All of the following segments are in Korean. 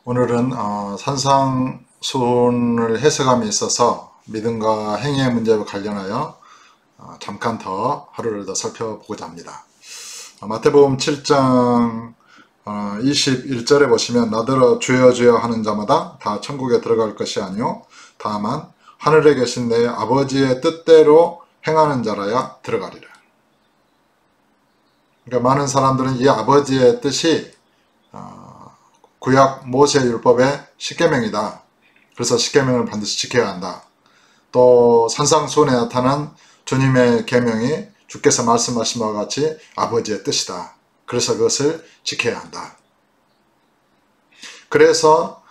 오늘은 산상수훈을 해석함에 있어서 믿음과 행위의 문제와 관련하여 잠깐 더 하루를 더 살펴보고자 합니다. 마태복음 7장 21절에 보시면 나더러 주여 주여 하는 자마다 다 천국에 들어갈 것이 아니요 다만 하늘에 계신 내 아버지의 뜻대로 행하는 자라야 들어가리라. 그러니까 많은 사람들은 이 아버지의 뜻이 구약 모세 율법의 십계명이다. 그래서 십계명을 반드시 지켜야 한다. 또 산상수훈에 나타난 주님의 계명이 주께서 말씀하신 바와 같이 아버지의 뜻이다. 그래서 그것을 지켜야 한다. 그래서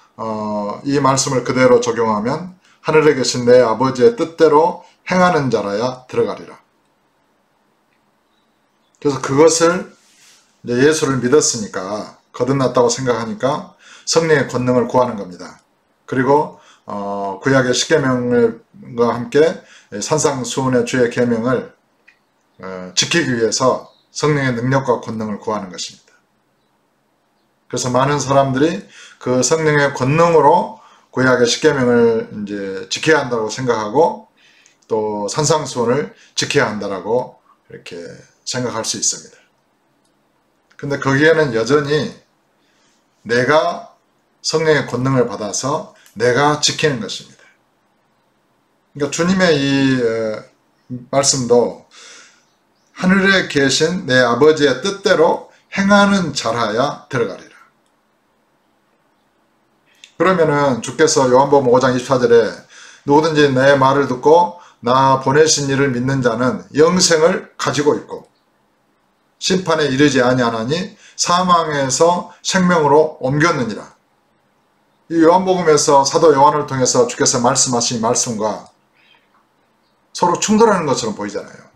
이 말씀을 그대로 적용하면 하늘에 계신 내 아버지의 뜻대로 행하는 자라야 들어가리라. 그래서 그것을 이제 예수를 믿었으니까 거듭났다고 생각하니까 성령의 권능을 구하는 겁니다. 그리고 구약의 십계명과 함께 산상수훈의 주의 계명을 지키기 위해서 성령의 능력과 권능을 구하는 것입니다. 그래서 많은 사람들이 그 성령의 권능으로 구약의 십계명을 이제 지켜야 한다고 생각하고 또 산상수훈을 지켜야 한다라고 이렇게 생각할 수 있습니다. 근데 거기에는 여전히 내가 성령의 권능을 받아서 내가 지키는 것입니다. 그러니까 주님의 이 말씀도 하늘에 계신 내 아버지의 뜻대로 행하는 자라야 들어가리라. 그러면은 주께서 요한복음 5장 24절에 누구든지 내 말을 듣고 나 보내신 이를 믿는 자는 영생을 가지고 있고 심판에 이르지 아니하나니 사망에서 생명으로 옮겼느니라. 이 요한복음에서 사도 요한을 통해서 주께서 말씀하신 말씀과 서로 충돌하는 것처럼 보이잖아요.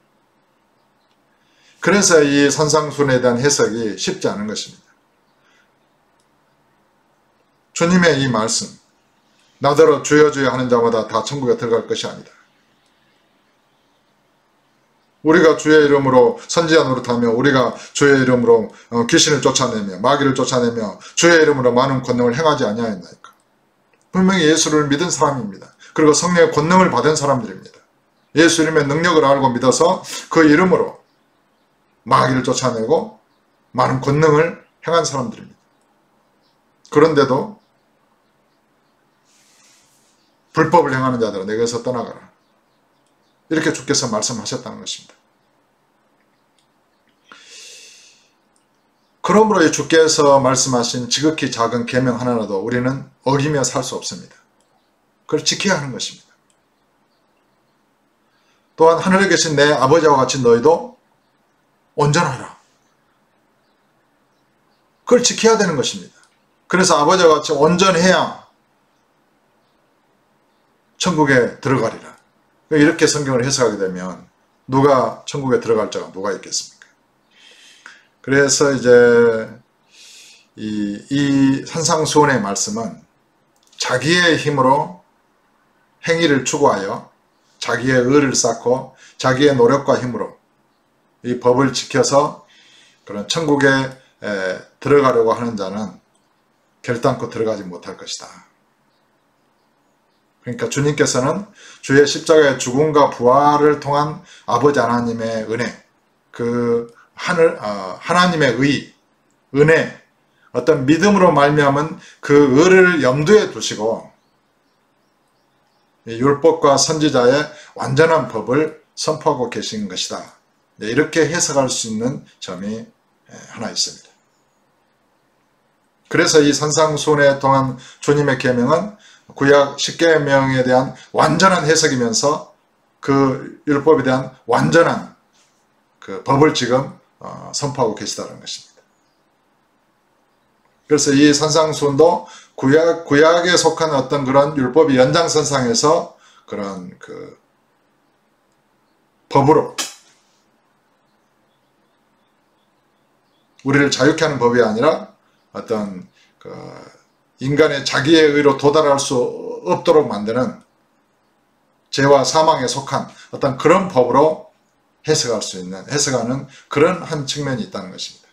그래서 이 산상수훈에 대한 해석이 쉽지 않은 것입니다. 주님의 이 말씀, 나더러 주여 주여 하는 자마다 다 천국에 들어갈 것이 아니다. 우리가 주의 이름으로 선지자 노릇하며 우리가 주의 이름으로 귀신을 쫓아내며 마귀를 쫓아내며 주의 이름으로 많은 권능을 행하지 아니하였나이까. 분명히 예수를 믿은 사람입니다. 그리고 성령의 권능을 받은 사람들입니다. 예수 이름의 능력을 알고 믿어서 그 이름으로 마귀를 쫓아내고 많은 권능을 행한 사람들입니다. 그런데도 불법을 행하는 자들아 내게서 떠나가라. 이렇게 주께서 말씀하셨다는 것입니다. 그러므로 이 주께서 말씀하신 지극히 작은 계명 하나라도 우리는 어기며 살 수 없습니다. 그걸 지켜야 하는 것입니다. 또한 하늘에 계신 내 아버지와 같이 너희도 온전하라. 그걸 지켜야 되는 것입니다. 그래서 아버지와 같이 온전해야 천국에 들어가리라. 이렇게 성경을 해석하게 되면 누가 천국에 들어갈 자가 누가 있겠습니까? 그래서 이제 이 산상수훈의 말씀은 자기의 힘으로 행위를 추구하여 자기의 의를 쌓고 자기의 노력과 힘으로 이 법을 지켜서 그런 천국에 들어가려고 하는 자는 결단코 들어가지 못할 것이다. 그러니까 주님께서는 주의 십자가의 죽음과 부활을 통한 아버지 하나님의 은혜, 그 하나님의 은혜, 어떤 믿음으로 말미암은 그 의를 염두에 두시고 율법과 선지자의 완전한 법을 선포하고 계신 것이다. 이렇게 해석할 수 있는 점이 하나 있습니다. 그래서 이 산상수훈에 통한 주님의 계명은 구약 십계명에 대한 완전한 해석이면서 그 율법에 대한 완전한 그 법을 지금 선포하고 계시다는 것입니다. 그래서 이 산상수훈도 구약에 속한 어떤 그런 율법의 연장선상에서 그런 그 법으로 우리를 자유케 하는 법이 아니라 어떤 그 인간의 자기의 의로 도달할 수 없도록 만드는 죄와 사망에 속한 어떤 그런 법으로 해석하는 그런 한 측면이 있다는 것입니다.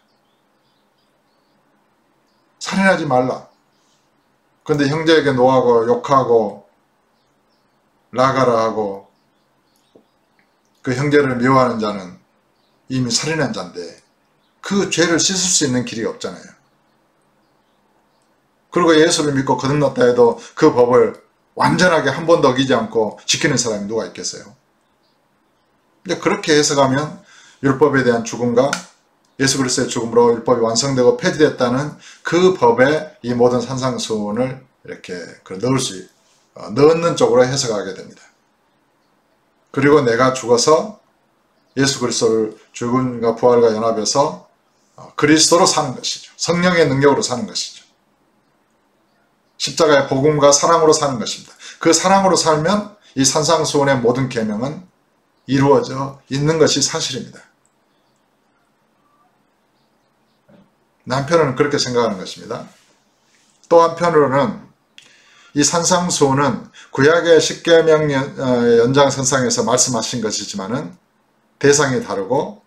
살인하지 말라. 근데 형제에게 노하고 욕하고 나가라 하고 그 형제를 미워하는 자는 이미 살인한 자인데 그 죄를 씻을 수 있는 길이 없잖아요. 그리고 예수를 믿고 거듭났다 해도 그 법을 완전하게 한 번도 어기지 않고 지키는 사람이 누가 있겠어요? 근데 그렇게 해석하면 율법에 대한 죽음과 예수 그리스도의 죽음으로 율법이 완성되고 폐지됐다는 그 법에 이 모든 산상수훈을 이렇게 넣는 쪽으로 해석하게 됩니다. 그리고 내가 죽어서 예수 그리스도를 죽음과 부활과 연합해서 그리스도로 사는 것이죠. 성령의 능력으로 사는 것이죠. 십자가의 복음과 사랑으로 사는 것입니다. 그 사랑으로 살면 이 산상수훈의 모든 계명은 이루어져 있는 것이 사실입니다. 한편으로는 그렇게 생각하는 것입니다. 또 한편으로는 이 산상수훈은 구약의 십계명 연장선상에서 말씀하신 것이지만은 대상이 다르고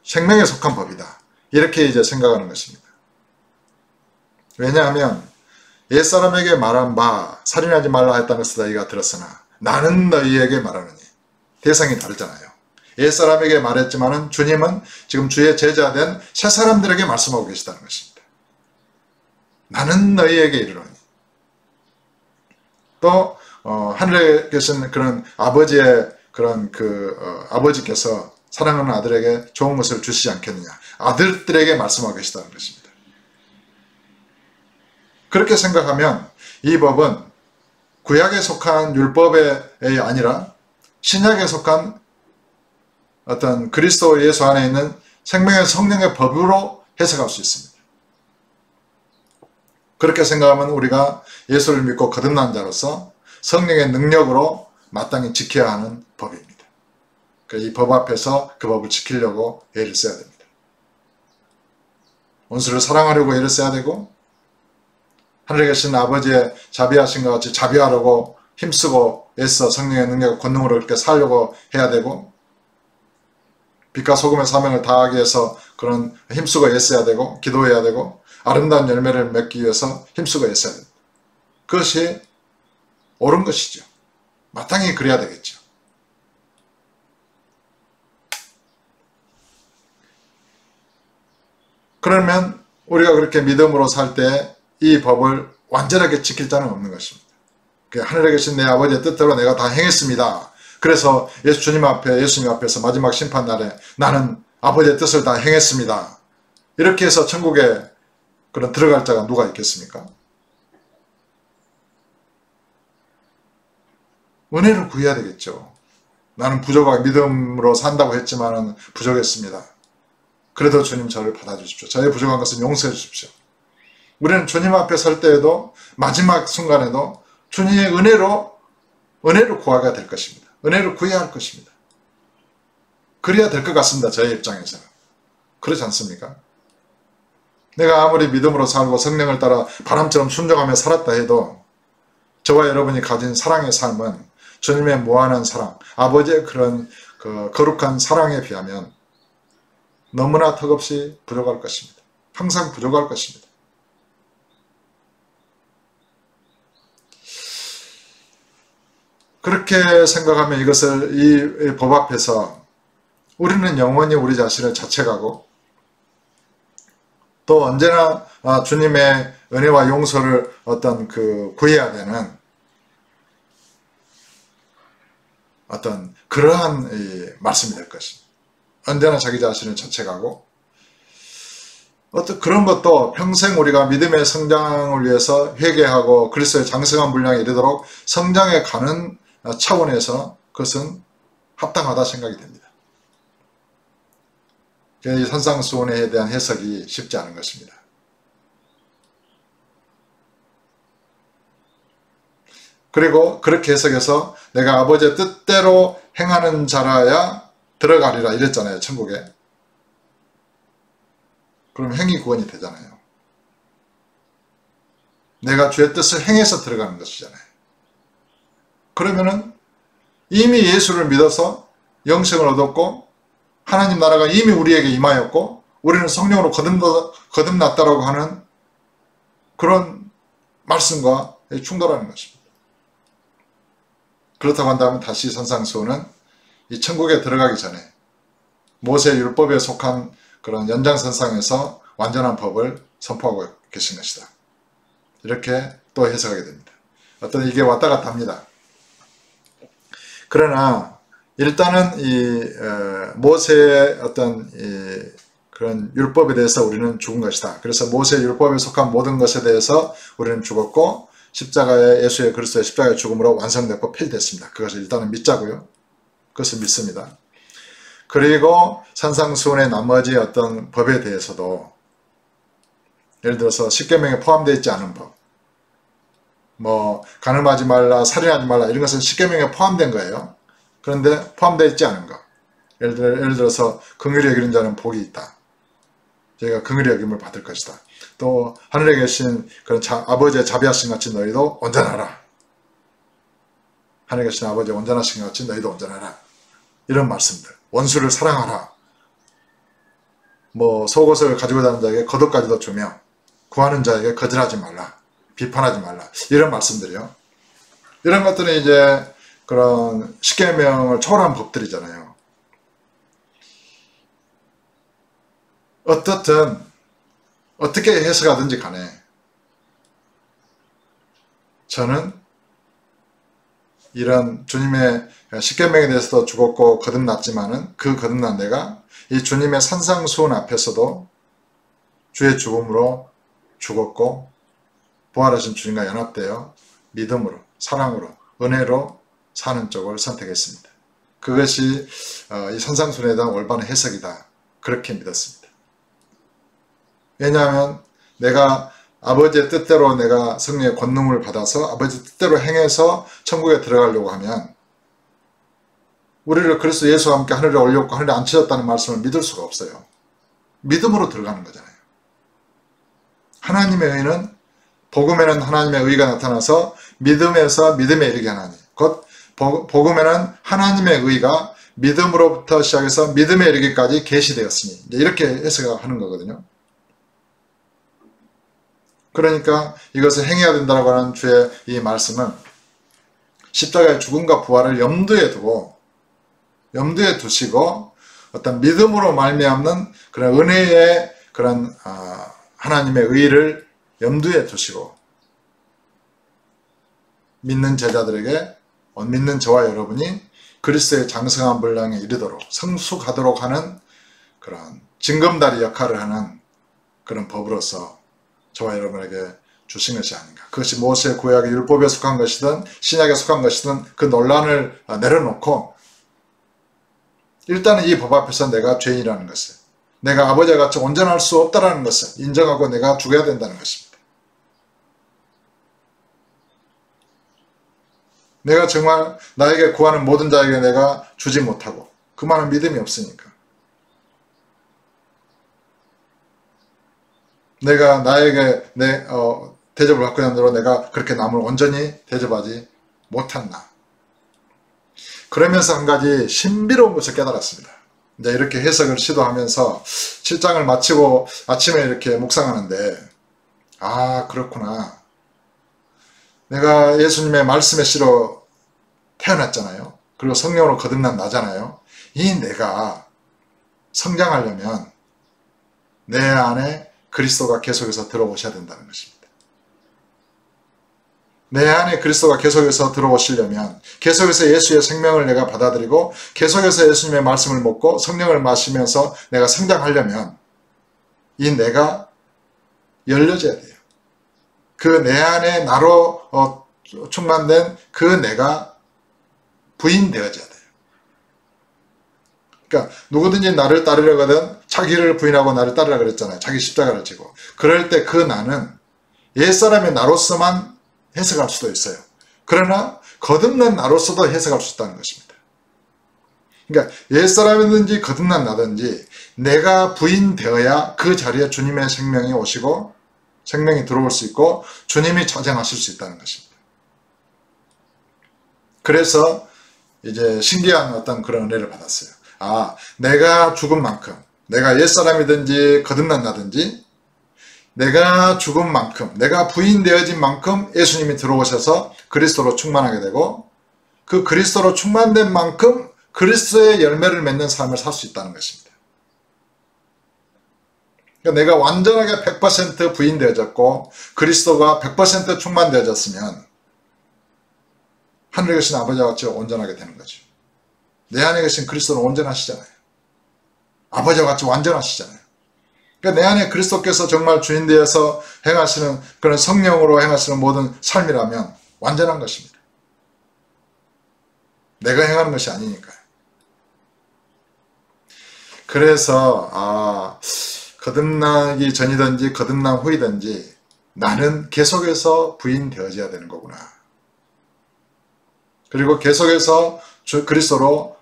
생명에 속한 법이다. 이렇게 이제 생각하는 것입니다. 왜냐하면 옛사람에게 말한 바 살인하지 말라 했다는 것을 너희가 들었으나 나는 너희에게 말하느니 대상이 다르잖아요. 옛사람에게 말했지만은 주님은 지금 주의 제자된 새사람들에게 말씀하고 계시다는 것입니다. 나는 너희에게 이르노니. 또 하늘에 계신 그런 아버지의 그런 아버지께서 사랑하는 아들에게 좋은 것을 주시지 않겠느냐. 아들들에게 말씀하고 계시다는 것입니다. 그렇게 생각하면 이 법은 구약에 속한 율법이 아니라 신약에 속한 어떤 그리스도 예수 안에 있는 생명의 성령의 법으로 해석할 수 있습니다. 그렇게 생각하면 우리가 예수를 믿고 거듭난 자로서 성령의 능력으로 마땅히 지켜야 하는 법입니다. 이 법 앞에서 그 법을 지키려고 애를 써야 됩니다. 원수를 사랑하려고 애를 써야 되고 하늘에 계신 아버지의 자비하신 것 같이 자비하려고 힘쓰고 애써 성령의 능력과 권능으로 그렇게 살려고 해야 되고 빛과 소금의 사명을 다하기 위해서 그런 힘쓰고 애써야 되고 기도해야 되고 아름다운 열매를 맺기 위해서 힘쓰고 애써야 됩니다. 그것이 옳은 것이죠. 마땅히 그래야 되겠죠. 그러면 우리가 그렇게 믿음으로 살 때 이 법을 완전하게 지킬 자는 없는 것입니다. 하늘에 계신 내 아버지의 뜻대로 내가 다 행했습니다. 그래서 예수님 앞에서 마지막 심판날에 나는 아버지의 뜻을 다 행했습니다. 이렇게 해서 천국에 그런 들어갈 자가 누가 있겠습니까? 은혜를 구해야 되겠죠. 나는 부족하게 믿음으로 산다고 했지만 부족했습니다. 그래도 주님 저를 받아주십시오. 저의 부족한 것은 용서해 주십시오. 우리는 주님 앞에 설 때에도 마지막 순간에도 주님의 은혜를 구하게 될 것입니다. 은혜를 구해야 할 것입니다. 그래야 될 것 같습니다. 저의 입장에서는. 그렇지 않습니까? 내가 아무리 믿음으로 살고 성령을 따라 바람처럼 순종하며 살았다 해도 저와 여러분이 가진 사랑의 삶은 주님의 무한한 사랑, 아버지의 그런 거룩한 사랑에 비하면 너무나 턱없이 부족할 것입니다. 항상 부족할 것입니다. 그렇게 생각하면 이것을 이 법 앞에서 우리는 영원히 우리 자신을 자책하고 또 언제나 주님의 은혜와 용서를 구해야 되는 어떤 그러한 말씀이 될 것입니다. 언제나 자기 자신을 자책하고 그런 것도 평생 우리가 믿음의 성장을 위해서 회개하고 그리스도의 장성한 분량에 이르도록 성장해 가는 차원에서 그것은 합당하다 생각이 됩니다. 이 산상수훈에 대한 해석이 쉽지 않은 것입니다. 그리고 그렇게 해석해서 내가 아버지의 뜻대로 행하는 자라야 들어가리라 이랬잖아요. 천국에. 그럼 행위 구원이 되잖아요. 내가 주의 뜻을 행해서 들어가는 것이잖아요. 그러면은 이미 예수를 믿어서 영생을 얻었고 하나님 나라가 이미 우리에게 임하였고 우리는 성령으로 거듭났다라고 하는 그런 말씀과 충돌하는 것입니다. 그렇다고 한다면 다시 산상수훈은 이 천국에 들어가기 전에 모세 율법에 속한 그런 연장선상에서 완전한 법을 선포하고 계신 것이다. 이렇게 또 해석하게 됩니다. 어떤 이게 왔다 갔다 합니다. 그러나 일단은 이 모세의 어떤 그런 율법에 대해서 우리는 죽은 것이다. 그래서 모세 율법에 속한 모든 것에 대해서 우리는 죽었고 십자가의 예수의 그리스도의 십자가의 죽음으로 완성됐고 폐지됐습니다. 그것을 일단은 믿자고요. 그것을 믿습니다. 그리고 산상수훈의 나머지 어떤 법에 대해서도 예를 들어서 십계명에 포함되어 있지 않은 법, 뭐 간음하지 말라, 살인하지 말라 이런 것은 십계명에 포함된 거예요. 그런데 포함되어 있지 않은 것, 예를 들어서 긍휼히 여기는 자는 복이 있다. 저희가 긍휼히 여김을 받을 것이다. 또 하늘에 계신 그런 아버지의 자비하신 같이 너희도 온전하라. 하늘에 계신 아버지의 온전하신 것 같이 너희도 온전하라. 이런 말씀들. 원수를 사랑하라. 뭐 속옷을 가지고 다니는 자에게 겉옷까지도 주며 구하는 자에게 거절하지 말라. 비판하지 말라. 이런 말씀들이요. 이런 것들은 이제 그런 십계명을 초월한 법들이잖아요. 어떻든 어떻게 해석하든지 간에 저는 이런 주님의 십계명에 대해서도 죽었고 거듭났지만은 그 거듭난 내가 이 주님의 산상수훈 앞에서도 주의 죽음으로 죽었고 부활하신 주님과 연합되어 믿음으로 사랑으로 은혜로 사는 쪽을 선택했습니다. 그것이 이 산상수훈에 대한 올바른 해석이다. 그렇게 믿었습니다. 왜냐하면 내가 아버지의 뜻대로 내가 성령의 권능을 받아서 아버지 뜻대로 행해서 천국에 들어가려고 하면 우리를 그리스도 예수와 함께 하늘에 올렸고 하늘에 앉히셨다는 말씀을 믿을 수가 없어요. 믿음으로 들어가는 거잖아요. 하나님의 의는 복음에는 하나님의 의가 나타나서 믿음에서 믿음에 이르게 하나니 곧 복음에는 하나님의 의가 믿음으로부터 시작해서 믿음에 이르기까지 계시되었으니 이렇게 해석하는 거거든요. 그러니까 이것을 행해야 된다고 하는 주의 이 말씀은 십자가의 죽음과 부활을 염두에 두시고 어떤 믿음으로 말미암는 그런 은혜의 그런 하나님의 의를 염두에 두시고 믿는 제자들에게 믿는 저와 여러분이 그리스도의 장성한 분량에 이르도록 성숙하도록 하는 그런 징검다리 역할을 하는 그런 법으로서 저와 여러분에게 주신 것이 아닌가. 그것이 모세 구약의 율법에 속한 것이든 신약에 속한 것이든 그 논란을 내려놓고 일단은 이 법 앞에서 내가 죄인이라는 것을 내가 아버지와 같이 온전할 수 없다는 것을 인정하고 내가 죽어야 된다는 것입니다. 내가 정말 나에게 구하는 모든 자에게 내가 주지 못하고 그만한 믿음이 없으니까 내가 나에게 내 대접을 받고 있는 대로 내가 그렇게 남을 온전히 대접하지 못한다. 그러면서 한 가지 신비로운 것을 깨달았습니다. 이제 이렇게 해석을 시도하면서 7장을 마치고 아침에 이렇게 묵상하는데 아 그렇구나. 내가 예수님의 말씀의 씨로 태어났잖아요. 그리고 성령으로 거듭난 나잖아요. 이 내가 성장하려면 내 안에 그리스도가 계속해서 들어오셔야 된다는 것입니다. 내 안에 그리스도가 계속해서 들어오시려면 계속해서 예수의 생명을 내가 받아들이고 계속해서 예수님의 말씀을 먹고 성령을 마시면서 내가 성장하려면 이 내가 열려져야 돼요. 그 내 안에 나로 충만된 그 내가 부인되어져야 돼요. 그러니까 누구든지 나를 따르려거든 자기를 부인하고 나를 따르라 그랬잖아요. 자기 십자가를 지고. 그럴 때 그 나는 옛사람의 나로서만 해석할 수도 있어요. 그러나 거듭난 나로서도 해석할 수 있다는 것입니다. 그러니까 옛사람이든지 거듭난 나든지 내가 부인되어야 그 자리에 주님의 생명이 오시고 생명이 들어올 수 있고 주님이 자정하실 수 있다는 것입니다. 그래서 이제 신기한 어떤 그런 은혜를 받았어요. 아, 내가 죽은 만큼 내가 옛사람이든지 거듭난 나든지 내가 죽은 만큼, 내가 부인되어진 만큼 예수님이 들어오셔서 그리스도로 충만하게 되고 그 그리스도로 충만된 만큼 그리스도의 열매를 맺는 삶을 살 수 있다는 것입니다. 그러니까 내가 완전하게 100% 부인되어졌고 그리스도가 100% 충만되어졌으면 하늘에 계신 아버지와 같이 온전하게 되는 거죠. 내 안에 계신 그리스도는 온전하시잖아요. 아버지와 같이 완전하시잖아요. 그러니까 내 안에 그리스도께서 정말 주인 되어서 행하시는 그런 성령으로 행하시는 모든 삶이라면 완전한 것입니다. 내가 행하는 것이 아니니까요. 그래서 거듭나기 전이든지 거듭난 후이든지 나는 계속해서 부인되어져야 되는 거구나. 그리고 계속해서 그리스도로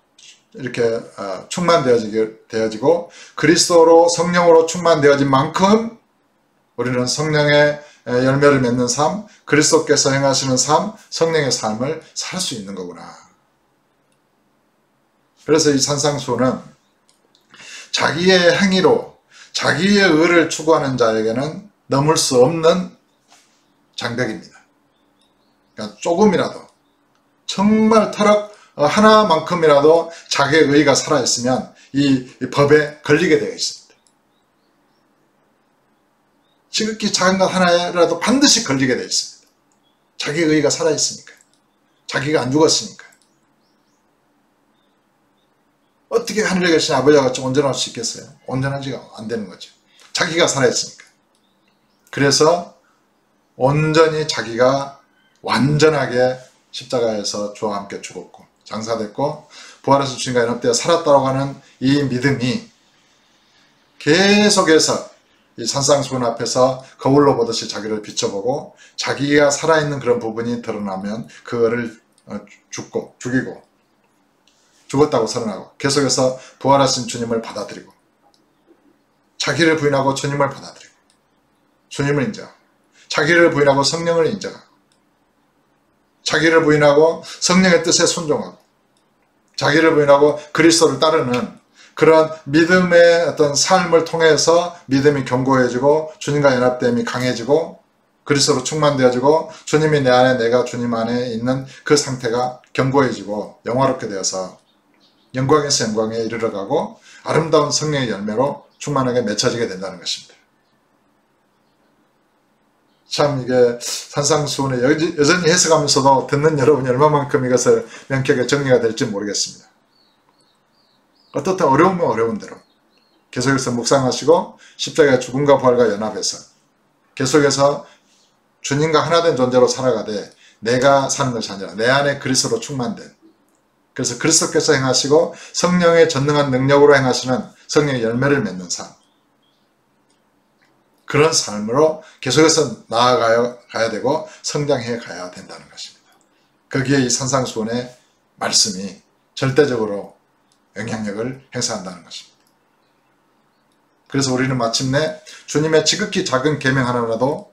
이렇게 충만되어지고 그리스도로 성령으로 충만되어진 만큼 우리는 성령의 열매를 맺는 삶, 그리스도께서 행하시는 삶, 성령의 삶을 살 수 있는 거구나. 그래서 이 산상수훈은 자기의 행위로 자기의 의를 추구하는 자에게는 넘을 수 없는 장벽입니다. 그러니까 조금이라도 정말 터럭 하나만큼이라도 자기의 의가 살아있으면 이 법에 걸리게 되어 있습니다. 지극히 작은 것 하나라도 반드시 걸리게 되어 있습니다. 자기의 의가 살아있으니까. 자기가 안 죽었으니까. 어떻게 하늘에 계신 아버지와 같이 온전할 수 있겠어요? 온전하지가 안 되는 거죠. 자기가 살아있으니까. 그래서 온전히 자기가 완전하게 십자가에서 주와 함께 죽었고 장사됐고 부활해서 주님과 연합되어 살았다고 하는 이 믿음이 계속해서 이 산상수훈 앞에서 거울로 보듯이 자기를 비춰보고 자기가 살아있는 그런 부분이 드러나면 그거를 죽이고 죽었다고 선언하고 계속해서 부활하신 주님을 받아들이고 자기를 부인하고 주님을 받아들이고 주님을 인정하고 자기를 부인하고 성령을 인정하고 자기를 부인하고 성령의 뜻에 순종하고 자기를 부인하고 그리스도를 따르는 그런 믿음의 어떤 삶을 통해서 믿음이 견고해지고 주님과 연합됨이 강해지고 그리스도로 충만되어지고 주님이 내 안에 내가 주님 안에 있는 그 상태가 견고해지고 영화롭게 되어서 영광에서 영광에 이르러가고 아름다운 성령의 열매로 충만하게 맺혀지게 된다는 것입니다. 참 이게 산상수훈에 여전히 해석하면서도 듣는 여러분이 얼마만큼 이것을 명쾌하게 정리가 될지 모르겠습니다. 어떻든 어려우면 어려운 대로 계속해서 묵상하시고 십자가의 죽음과 부활과 연합해서 계속해서 주님과 하나된 존재로 살아가되 내가 사는 것이 아니라 내 안에 그리스도로 충만된 그래서 그리스도께서 행하시고 성령의 전능한 능력으로 행하시는 성령의 열매를 맺는 삶 그런 삶으로 계속해서 나아가야 되고 성장해 가야 된다는 것입니다. 거기에 이 산상수훈의 말씀이 절대적으로 영향력을 행사한다는 것입니다. 그래서 우리는 마침내 주님의 지극히 작은 계명 하나라도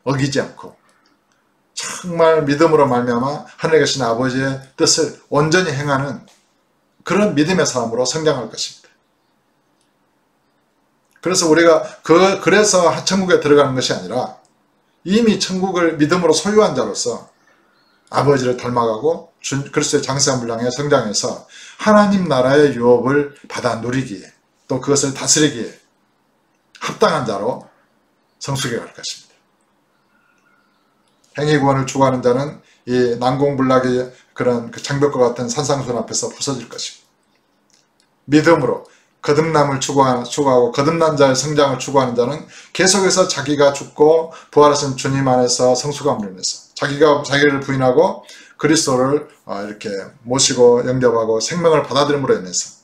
어기지 않고 정말 믿음으로 말미암아 하늘에 계신 아버지의 뜻을 온전히 행하는 그런 믿음의 사람으로 성장할 것입니다. 그래서 우리가 그래서 천국에 들어가는 것이 아니라 이미 천국을 믿음으로 소유한 자로서 아버지를 닮아가고 그리스도의 장세한 분량에 성장해서 하나님 나라의 유업을 받아 누리기에 또 그것을 다스리기에 합당한 자로 성숙해 갈 것입니다. 행위구원을 추구하는 자는 이 난공불락의 그런 장벽과 같은 산상수훈 앞에서 부서질 것이고 믿음으로 거듭남을 추구하고 거듭난 자의 성장을 추구하는 자는 계속해서 자기가 죽고 부활하신 주님 안에서 성숙함을 인해서 자기를 부인하고 그리스도를 이렇게 모시고 영접하고 생명을 받아들임으로 인해서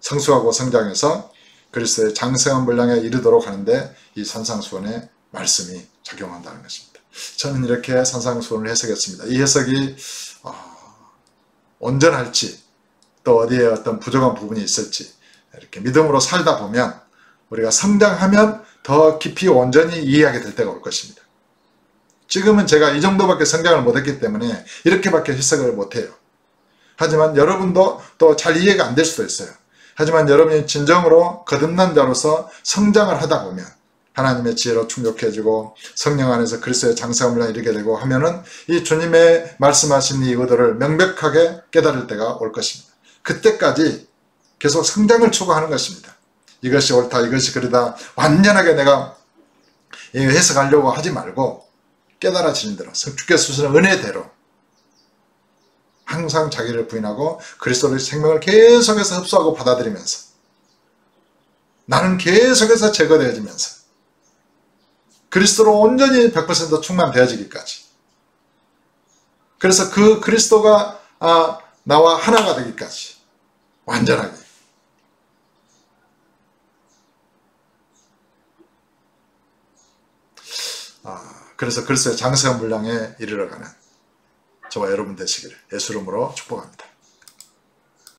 성숙하고 성장해서 그리스도의 장성한 분량에 이르도록 하는데 이 산상수훈의 말씀이 작용한다는 것입니다. 저는 이렇게 산상수훈을 해석했습니다. 이 해석이 온전할지 또 어디에 어떤 부족한 부분이 있을지 이렇게 믿음으로 살다 보면 우리가 성장하면 더 깊이 온전히 이해하게 될 때가 올 것입니다. 지금은 제가 이 정도밖에 성장을 못했기 때문에 이렇게밖에 해석을 못해요. 하지만 여러분도 또 잘 이해가 안 될 수도 있어요. 하지만 여러분이 진정으로 거듭난 자로서 성장을 하다 보면 하나님의 지혜로 충족해지고 성령 안에서 그리스도의 장성한 분량에 이르게 되고 하면은 이 주님의 말씀하신 이 의도를 명백하게 깨달을 때가 올 것입니다. 그때까지 계속 성장을 추구하는 것입니다. 이것이 옳다, 이것이 그르다 완전하게 내가 해석하려고 하지 말고 깨달아지는 대로 주께서 주시는 은혜대로 항상 자기를 부인하고 그리스도의 생명을 계속해서 흡수하고 받아들이면서 나는 계속해서 제거되어지면서 그리스도로 온전히 100% 충만되어지기까지, 그래서 그 그리스도가 나와 하나가 되기까지 완전하게, 그래서 그리스도의 장성한 분량에 이르러가는 저와 여러분 되시기를 예수 이름으로 축복합니다.